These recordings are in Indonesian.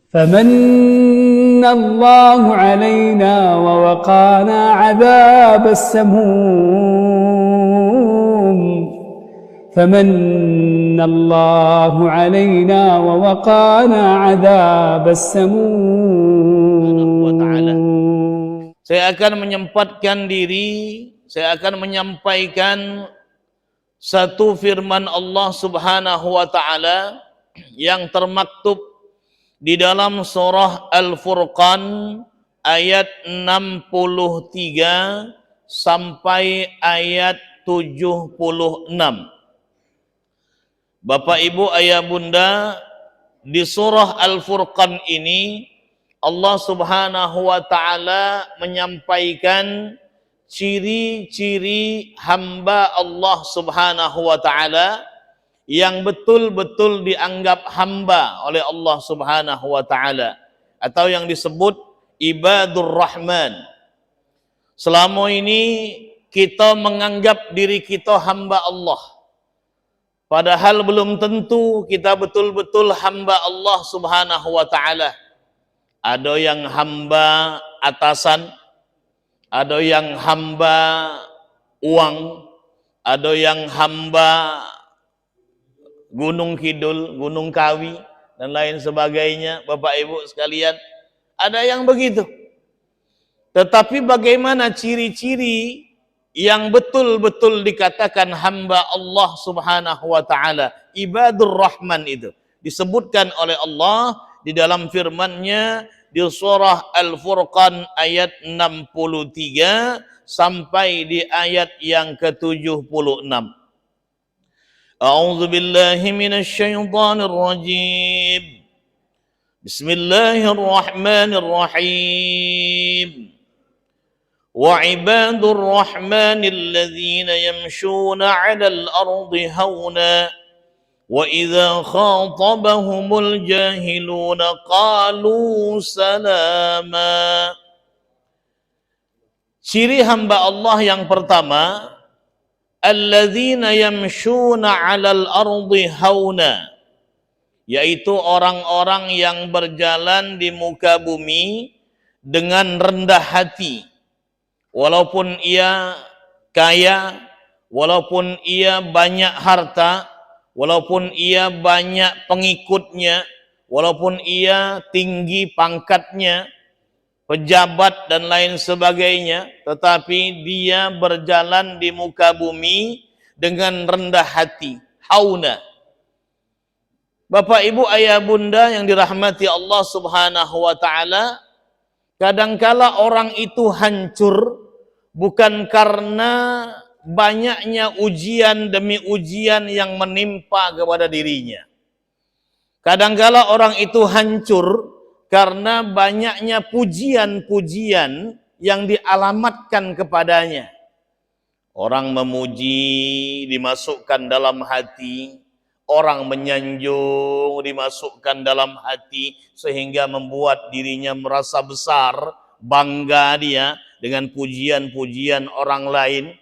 فمن الله علينا ووقانا عذاب السموم فمن الله علينا ووقانا عذاب السموم. Saya akan menyempatkan diri, saya akan menyampaikan satu firman Allah Subhanahu wa taala yang termaktub di dalam surah Al-Furqan ayat 63 sampai ayat 76. Bapak Ibu ayah bunda, di surah Al-Furqan ini Allah Subhanahu wa taala menyampaikan ciri-ciri hamba Allah Subhanahu wa taala yang betul-betul dianggap hamba oleh Allah Subhanahu wa taala atau yang disebut ibadur rahman. Selama ini kita menganggap diri kita hamba Allah, padahal belum tentu kita betul-betul hamba Allah Subhanahu wa taala. Ada yang hamba atasan, ada yang hamba uang, ada yang hamba Gunung Kidul, Gunung Kawi, dan lain sebagainya. Bapak Ibu sekalian, ada yang begitu. Tetapi bagaimana ciri-ciri yang betul-betul dikatakan hamba Allah Subhanahu wa taala, ibadur rahman itu disebutkan oleh Allah di dalam firman-Nya di surah Al-Furqan ayat 63 sampai di ayat yang ke-76. A'udzu billahi minasy syaithanir rajim. Bismillahirrahmanirrahim. Wa ibadur rahmanil ladzina yamshuna 'alal ardi hauna وَإِذَا خَاطَبَهُمُ الْجَاهِلُونَ قَالُوا سَلَامًا. Ciri hamba Allah yang pertama, alladzina yamshuna 'alal ardi hauna, yaitu orang-orang yang berjalan di muka bumi dengan rendah hati, walaupun ia kaya, walaupun ia banyak harta, walaupun ia banyak pengikutnya, walaupun ia tinggi pangkatnya, pejabat dan lain sebagainya, tetapi dia berjalan di muka bumi dengan rendah hati, hauna. Bapak Ibu ayah bunda yang dirahmati Allah Subhanahu wa taala, kadangkala orang itu hancur bukan karena banyaknya ujian demi ujian yang menimpa kepada dirinya. Kadangkala orang itu hancur karena banyaknya pujian-pujian yang dialamatkan kepadanya. Orang memuji dimasukkan dalam hati, orang menyanjung dimasukkan dalam hati, sehingga membuat dirinya merasa besar, bangga dia dengan pujian-pujian orang lain.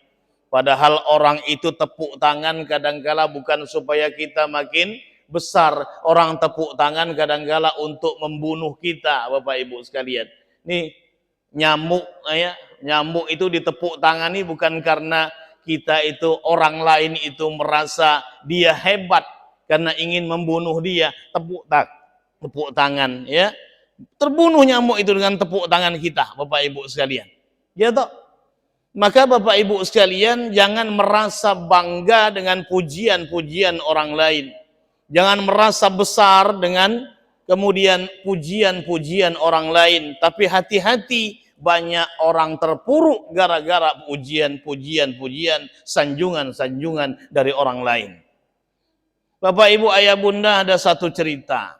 Padahal orang itu tepuk tangan kadangkala bukan supaya kita makin besar. Orang tepuk tangan kadangkala untuk membunuh kita, Bapak Ibu sekalian. Nih nyamuk ya, nyamuk itu ditepuk tangani bukan karena kita itu, orang lain itu merasa dia hebat karena ingin membunuh dia, tepuk tangan ya. Terbunuh nyamuk itu dengan tepuk tangan kita, Bapak Ibu sekalian. Ya toh? Maka Bapak Ibu sekalian, jangan merasa bangga dengan pujian-pujian orang lain. Jangan merasa besar dengan kemudian pujian-pujian orang lain. Tapi hati-hati, banyak orang terpuruk gara-gara pujian-pujian, sanjungan-sanjungan dari orang lain. Bapak Ibu ayah bunda, ada satu cerita.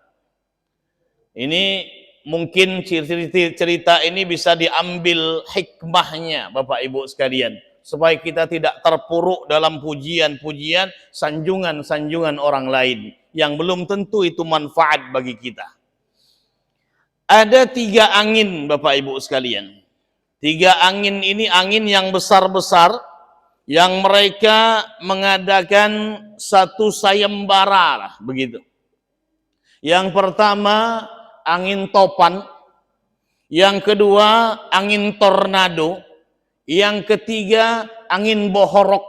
Ini mungkin cerita ini bisa diambil hikmahnya Bapak Ibu sekalian, supaya kita tidak terpuruk dalam pujian-pujian, sanjungan-sanjungan orang lain yang belum tentu itu manfaat bagi kita. Ada 3 angin Bapak Ibu sekalian. 3 angin ini angin yang besar-besar, yang mereka mengadakan satu sayembara begitu. Yang pertama angin topan, yang kedua angin tornado, yang ketiga angin bohorok.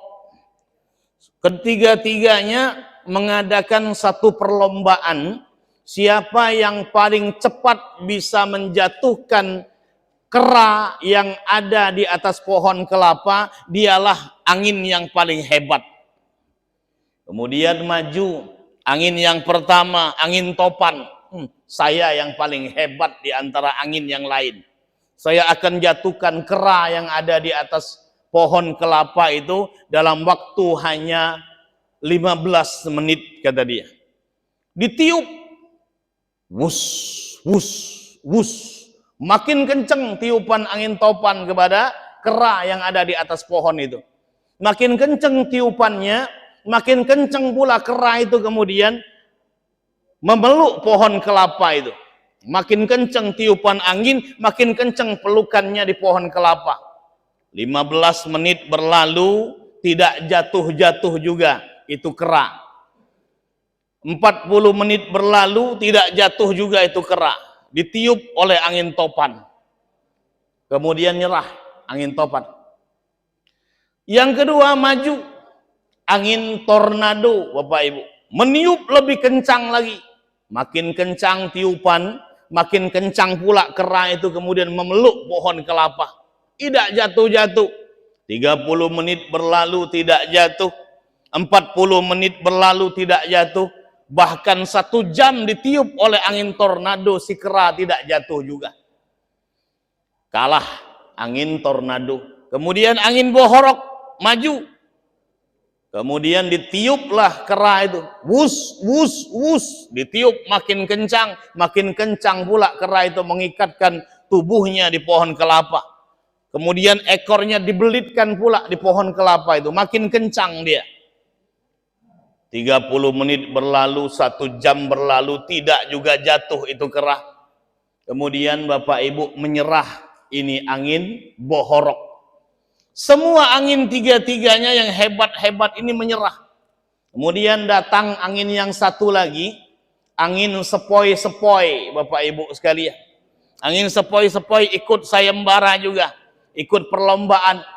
Ketiga-tiganya mengadakan satu perlombaan, siapa yang paling cepat bisa menjatuhkan kera yang ada di atas pohon kelapa, dialah angin yang paling hebat. Kemudian maju angin yang pertama, angin topan. Saya yang paling hebat di antara angin yang lain. Saya akan jatuhkan kera yang ada di atas pohon kelapa itu dalam waktu hanya 15 menit, kata dia. Ditiup, wus, wus, wus. Makin kencang tiupan angin topan kepada kera yang ada di atas pohon itu. Makin kencang tiupannya, makin kencang pula kera itu kemudian memeluk pohon kelapa itu. Makin kencang tiupan angin, makin kencang pelukannya di pohon kelapa. 15 menit berlalu, tidak jatuh-jatuh juga itu kera. 40 menit berlalu, tidak jatuh juga itu kera. Ditiup oleh angin topan. Kemudian nyerah angin topan. Yang kedua maju angin tornado, Bapak Ibu. Meniup lebih kencang lagi. Makin kencang tiupan, makin kencang pula kera itu kemudian memeluk pohon kelapa. Tidak jatuh-jatuh. 30 menit berlalu tidak jatuh. 40 menit berlalu tidak jatuh. Bahkan 1 jam ditiup oleh angin tornado, si kera tidak jatuh juga. Kalah angin tornado. Kemudian angin bohorok maju. Kemudian ditiuplah kera itu. Wus, wus, wus. Ditiup makin kencang pula kera itu mengikatkan tubuhnya di pohon kelapa. Kemudian ekornya dibelitkan pula di pohon kelapa itu. Makin kencang dia. 30 menit berlalu, 1 jam berlalu, tidak juga jatuh itu kera. Kemudian Bapak Ibu menyerah, ini angin bohorok. Semua angin tiga-tiganya yang hebat-hebat ini menyerah. Kemudian datang angin yang satu lagi, angin sepoi-sepoi, Bapak Ibu sekalian. Angin sepoi-sepoi ikut sayembara juga, ikut perlombaan.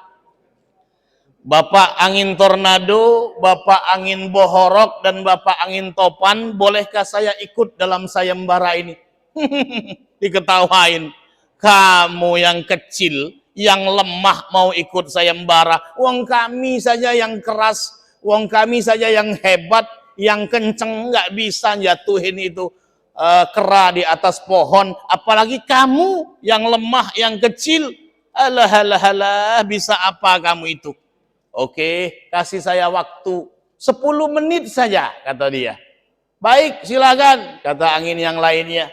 Bapak angin tornado, Bapak angin bohorok, dan Bapak angin topan, bolehkah saya ikut dalam sayembara ini? Diketawain. Kamu yang kecil, yang lemah mau ikut sayembara. Wong kami saja yang keras, wong kami saja yang hebat, yang kenceng, nggak bisa jatuhin itu kera di atas pohon. Apalagi kamu yang lemah, yang kecil. Alah, alah, alah, bisa apa kamu itu? Oke, kasih saya waktu 10 menit saja, kata dia. Baik, silakan, kata angin yang lainnya.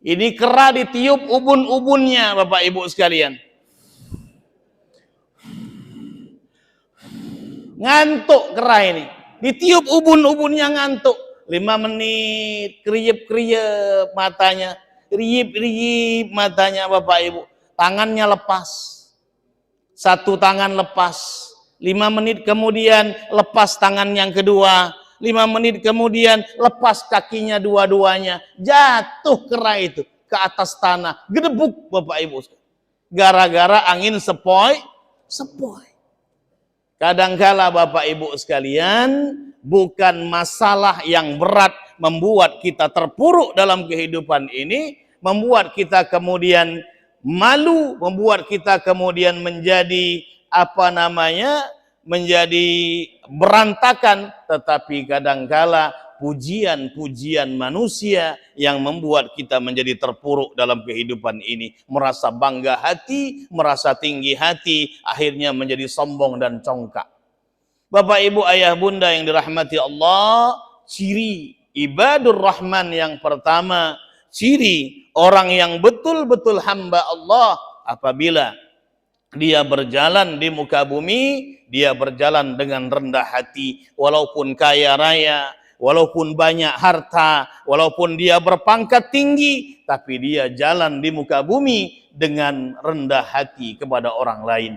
Ini kera ditiup ubun-ubunnya, Bapak Ibu sekalian. Ngantuk kera ini. Ditiup ubun-ubunnya ngantuk. 5 menit, kriip-kriip matanya. Riip-riip matanya, Bapak Ibu. Tangannya lepas. 1 tangan lepas. 5 menit kemudian lepas tangan yang kedua. 5 menit kemudian lepas kakinya dua-duanya. Jatuh kera itu ke atas tanah. Gedebuk, Bapak Ibu. Gara-gara angin sepoi-sepoi. Kadangkala Bapak Ibu sekalian, bukan masalah yang berat membuat kita terpuruk dalam kehidupan ini, membuat kita kemudian malu, membuat kita kemudian menjadi menjadi berantakan, tetapi kadangkala pujian-pujian manusia yang membuat kita menjadi terpuruk dalam kehidupan ini, merasa bangga hati, merasa tinggi hati, akhirnya menjadi sombong dan congkak. Bapak Ibu ayah bunda yang dirahmati Allah, ciri ibadur rahman yang pertama, ciri orang yang betul-betul hamba Allah apabila dia berjalan di muka bumi, dia berjalan dengan rendah hati, walaupun kaya raya, walaupun banyak harta, walaupun dia berpangkat tinggi, tapi dia jalan di muka bumi dengan rendah hati kepada orang lain.